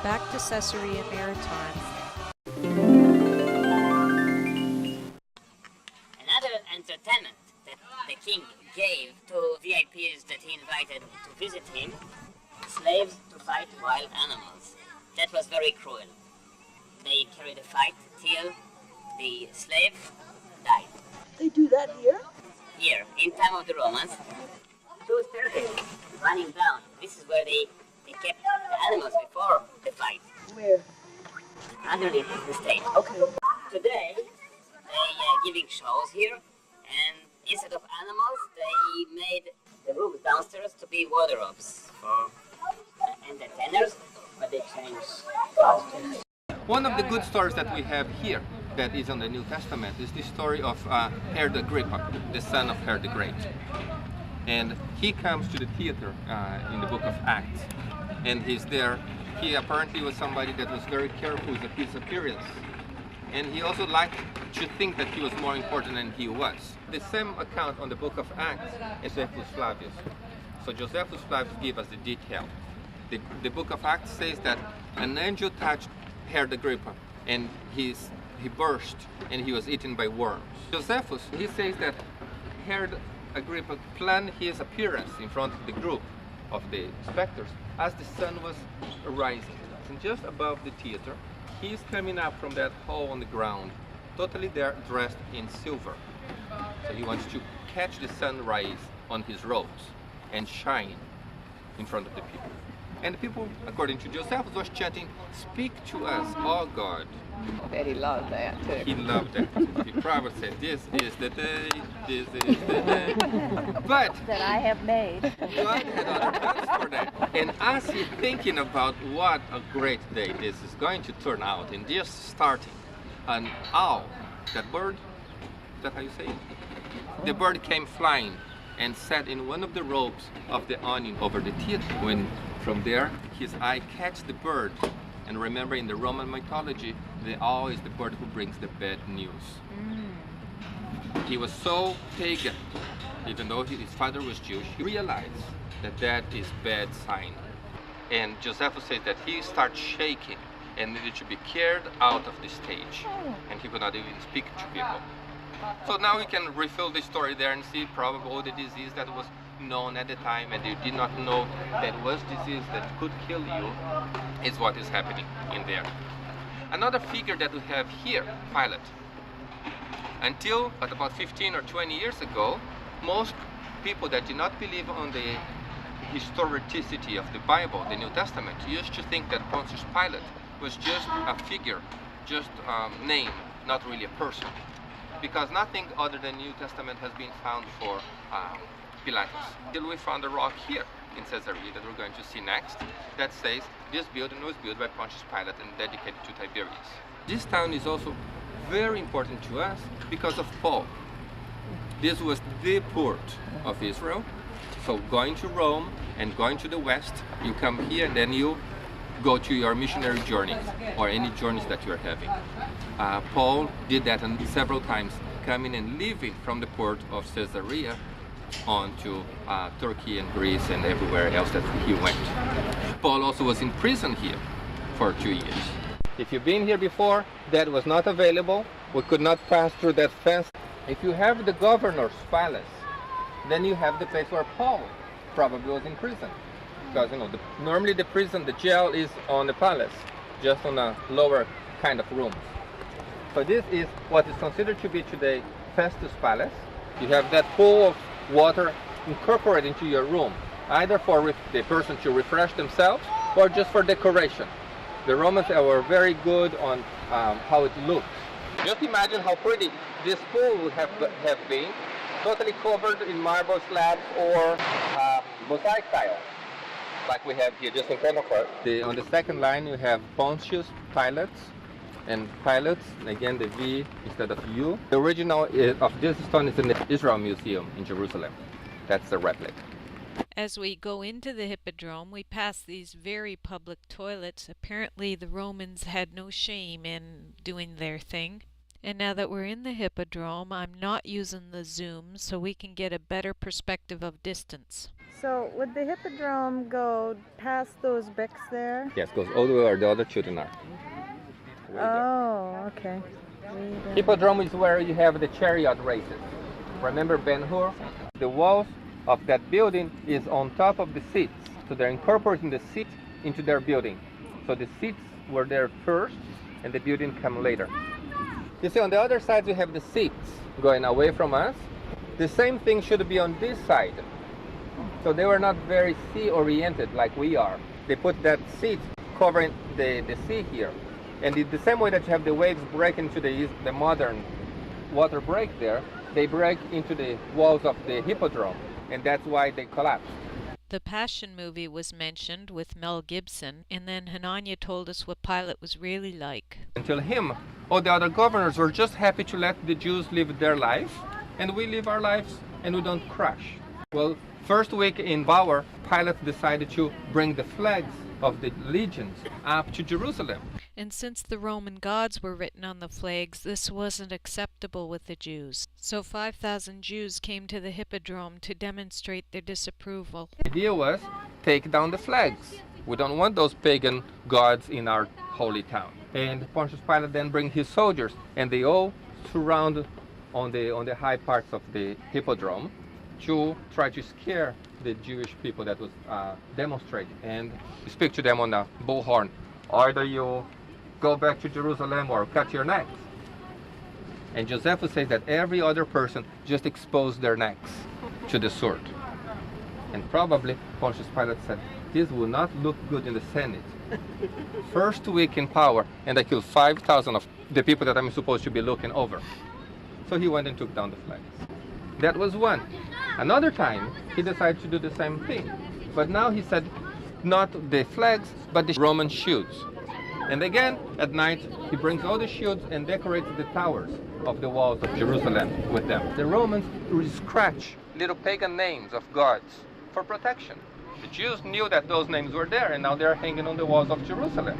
back to Caesarea Maritima. Another entertainment that the king gave to VIPs that he invited to visit him, slaves to fight wild animals. That was very cruel. They carried a fight till the slave died. They do that here? Here, in time of the Romans, two staircases running down. This is where they kept the animals before the fight. Where? Underneath the stage. Okay. Today, they giving shows here, and instead of animals, they made the rooms downstairs to be wardrobes for entertainers, but they changed costumes. One of the good stories that we have here that is on the New Testament is the story of Herod Agrippa, the son of Herod the Great. And he comes to the theater in the book of Acts, and he's there. He apparently was somebody that was very careful with his appearance, and he also liked to think that he was more important than he was. The same account on the book of Acts is Josephus Flavius. So Josephus Flavius gives us the detail. The book of Acts says that an angel touched Herod Agrippa, and he burst, and he was eaten by worms. Josephus, he says that Herod Agrippa planned his appearance in front of the group of the spectators as the sun was rising. And just above the theater, he's coming up from that hole on the ground, totally there, dressed in silver. So he wants to catch the sunrise on his robes and shine in front of the people. And the people, according to Josephus, was chanting, "Speak to us, O God." I bet he loved that too. He loved that. He probably said, "This is the day, this is the day." But that I have made. God had other plans for that. And as he's thinking about what a great day this is going to turn out, and just starting, an owl, that bird, is that how you say it? The bird came flying and sat in one of the robes of the awning over the theater. When from there, his eye catch the bird. And remember, in the Roman mythology, the owl is the bird who brings the bad news. He was so pagan, even though his father was Jewish, he realized that that is bad sign. And Josephus says that he starts shaking and needed to be carried out of the stage. And he could not even speak to people. So now we can refill the story there and see probably the disease that was known at the time, and they did not know that was disease that could kill you, is what is happening in there. Another figure that we have here, Pilate. Until about 15 or 20 years ago, most people that did not believe on the historicity of the Bible, the New Testament, used to think that Pontius Pilate was just a figure, just a name, not really a person. Because nothing other than New Testament has been found for Pilatus. Till we found a rock here in Caesarea that we're going to see next that says this building was built by Pontius Pilate and dedicated to Tiberius. This town is also very important to us because of Paul. This was the port of Israel. So going to Rome and going to the west, you come here and then you go to your missionary journeys or any journeys that you're having. Paul did that several times, coming and leaving from the port of Caesarea on to Turkey and Greece and everywhere else that he went. Paul also was in prison here for 2 years. If you've been here before, that was not available. We could not pass through that fence. If you have the governor's palace, then you have the place where Paul probably was in prison. Because normally the prison, the jail is on the palace, just on a lower kind of rooms. So this is what is considered to be today Festus Palace. You have that pool of water incorporated into your room, either for the person to refresh themselves or just for decoration. The Romans were very good on how it looked. Just imagine how pretty this pool would have been, totally covered in marble slabs or mosaic tile, like we have here just in front of us. On the second line you have Pontius Pilate, and Pilate, again the V instead of U. The original of this stone is in the Israel Museum in Jerusalem. That's the replica. As we go into the Hippodrome, we pass these very public toilets. Apparently the Romans had no shame in doing their thing. And now that we're in the Hippodrome, I'm not using the zoom so we can get a better perspective of distance. So would the hippodrome go past those bricks there? Yes, goes all the way where the other children are. Way there. Oh, okay. Way down. Hippodrome is where you have the chariot races. Remember Ben-Hur? The walls of that building is on top of the seats. So they're incorporating the seats into their building. So the seats were there first and the building come later. You see on the other side we have the seats going away from us. The same thing should be on this side. So they were not very sea oriented like we are. They put that seat covering the sea here. And in the same way that you have the waves break into the modern water break there, they break into the walls of the hippodrome. And that's why they collapse. The Passion movie was mentioned with Mel Gibson, and then Hananya told us what Pilate was really like. Until him, all the other governors were just happy to let the Jews live their life, and we live our lives and we don't crash. Well, first week in Bauer, Pilate decided to bring the flags of the legions up to Jerusalem. And since the Roman gods were written on the flags, this wasn't acceptable with the Jews. So 5,000 Jews came to the Hippodrome to demonstrate their disapproval. The idea was, take down the flags. We don't want those pagan gods in our holy town. And Pontius Pilate then brings his soldiers, and they all surround on the high parts of the Hippodrome to try to scare the Jewish people that was demonstrating and speak to them on a bullhorn. Either you go back to Jerusalem or cut your necks. And Josephus says that every other person just exposed their necks to the sword. And probably Pontius Pilate said, this will not look good in the Senate. First week in power, and I killed 5,000 of the people that I'm supposed to be looking over. So he went and took down the flags. That was one. Another time, he decided to do the same thing. But now he said, not the flags, but the Roman shields. And again, at night, he brings all the shields and decorates the towers of the walls of Jerusalem with them. The Romans would scratch little pagan names of gods for protection. The Jews knew that those names were there, and now they're hanging on the walls of Jerusalem.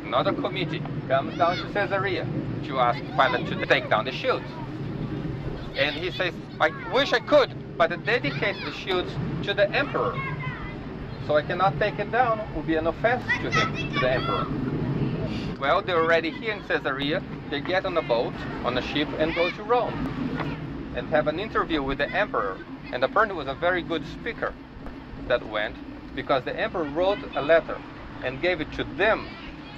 Another committee comes down to Caesarea to ask Pilate to take down the shields. And he says, I wish I could, but I dedicate the shields to the emperor. So I cannot take it down. It would be an offense to him, to the emperor. Well, they're already here in Caesarea. They get on a boat, on a ship, and go to Rome and have an interview with the emperor. And apparently was a very good speaker that went, because the emperor wrote a letter and gave it to them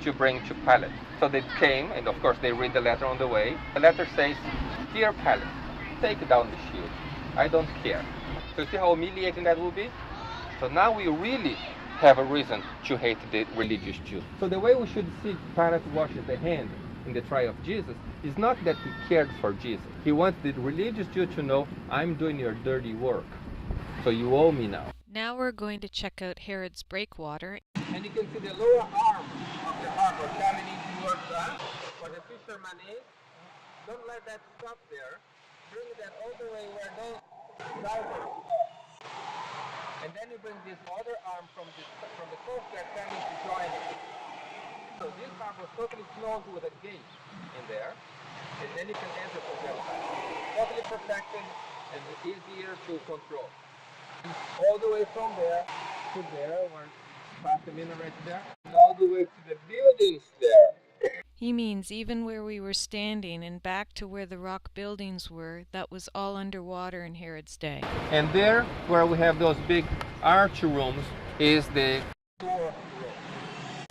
to bring to Pilate. So they came, and of course they read the letter on the way. The letter says, Dear Pilate, take down the shield. I don't care. So you see how humiliating that will be? So now we really have a reason to hate the religious Jews. So the way we should see Pilate washes the hand in the trial of Jesus is not that he cared for Jesus. He wants the religious Jew to know, I'm doing your dirty work, so you owe me now. Now we're going to check out Herod's breakwater. And you can see the lower arm of the harbor coming in towards us, where the fisherman is. Don't let that stop there. Bring that all the way where those divers. And then you bring this other arm from the coast guard coming to join it. So this harbor was totally closed with a gate in there, and then you can enter from that side. Totally protected and easier to control. And all the way from there to there, where past the minaret there, and all the way to the buildings there. He means even where we were standing and back to where the rock buildings were, that was all underwater in Herod's day. And there, where we have those big arch rooms, is the sewer room.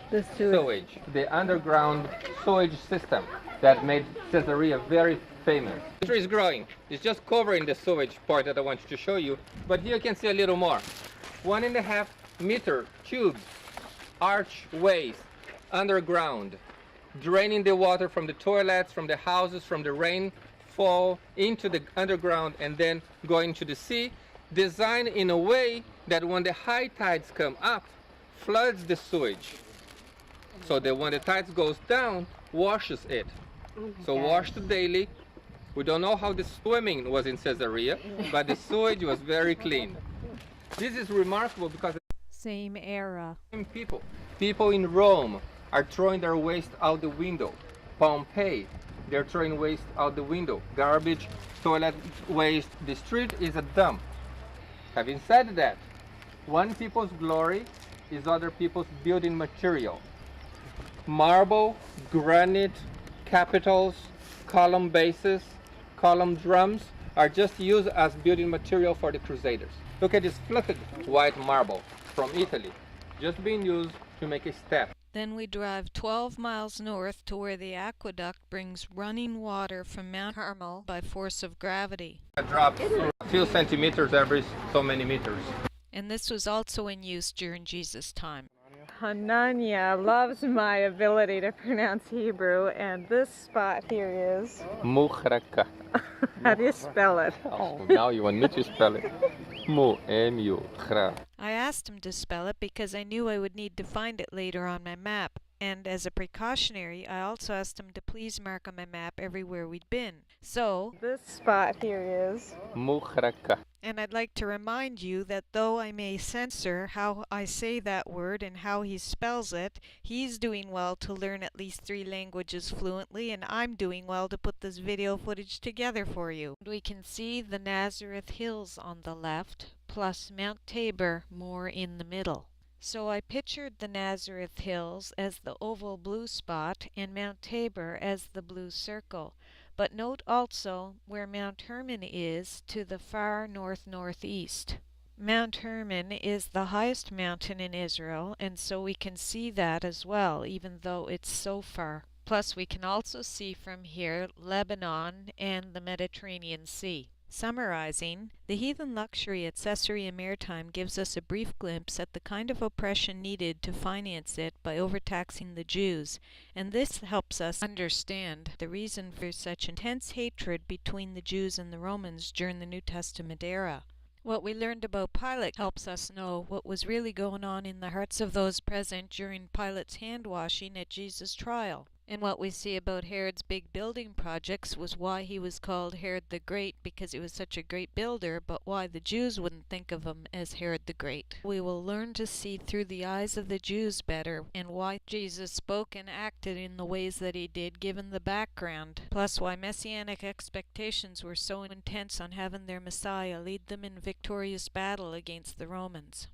The Sewage, the underground sewage system that made Caesarea very famous. The tree is growing. It's just covering the sewage part that I wanted to show you, but here you can see a little more. 1.5 meter tubes, archways, underground, draining the water from the toilets, from the houses, from the rainfall into the underground and then going to the sea, designed in a way that when the high tides come up, floods the sewage. So that when the tides goes down, washes it. So washed daily. We don't know how the swimming was in Caesarea, but the sewage was very clean. This is remarkable because Same era. people in Rome are throwing their waste out the window. Pompeii, they're throwing waste out the window. Garbage, toilet waste. The street is a dump. Having said that, One people's glory is other people's building material. Marble, granite, capitals, column bases, column drums are just used as building material for the Crusaders. Look at this fluted white marble from Italy, just being used to make a step. Then we drive 12 miles north to where the aqueduct brings running water from Mount Carmel by force of gravity. It drops a few centimeters every so many meters. And this was also in use during Jesus' time. Hanania loves my ability to pronounce Hebrew, and this spot here is. Muhraka. How do you spell it? Oh, now you want me to spell it. Mu-M-U-Khra. I asked him to spell it because I knew I would need to find it later on my map, and as a precautionary, I also asked him to please mark on my map everywhere we'd been. So, This spot here is. Muhraka. and I'd like to remind you that though I may censor how I say that word and how he spells it, he's doing well to learn at least 3 languages fluently, and I'm doing well to put this video footage together for you. We can see the Nazareth Hills on the left, plus Mount Tabor more in the middle. So I pictured the Nazareth Hills as the oval blue spot and Mount Tabor as the blue circle. But note also where Mount Hermon is to the far north-northeast. Mount Hermon is the highest mountain in Israel, and so we can see that as well, even though it's so far. Plus we can also see from here Lebanon and the Mediterranean Sea. Summarizing, the heathen luxury at Caesarea Maritima gives us a brief glimpse at the kind of oppression needed to finance it by overtaxing the Jews, and this helps us understand the reason for such intense hatred between the Jews and the Romans during the New Testament era. What we learned about Pilate helps us know what was really going on in the hearts of those present during Pilate's hand-washing at Jesus' trial. And what we see about Herod's big building projects was why he was called Herod the Great, because he was such a great builder, but why the Jews wouldn't think of him as Herod the Great. We will learn to see through the eyes of the Jews better, and why Jesus spoke and acted in the ways that he did given the background, plus why messianic expectations were so intense on having their Messiah lead them in victorious battle against the Romans.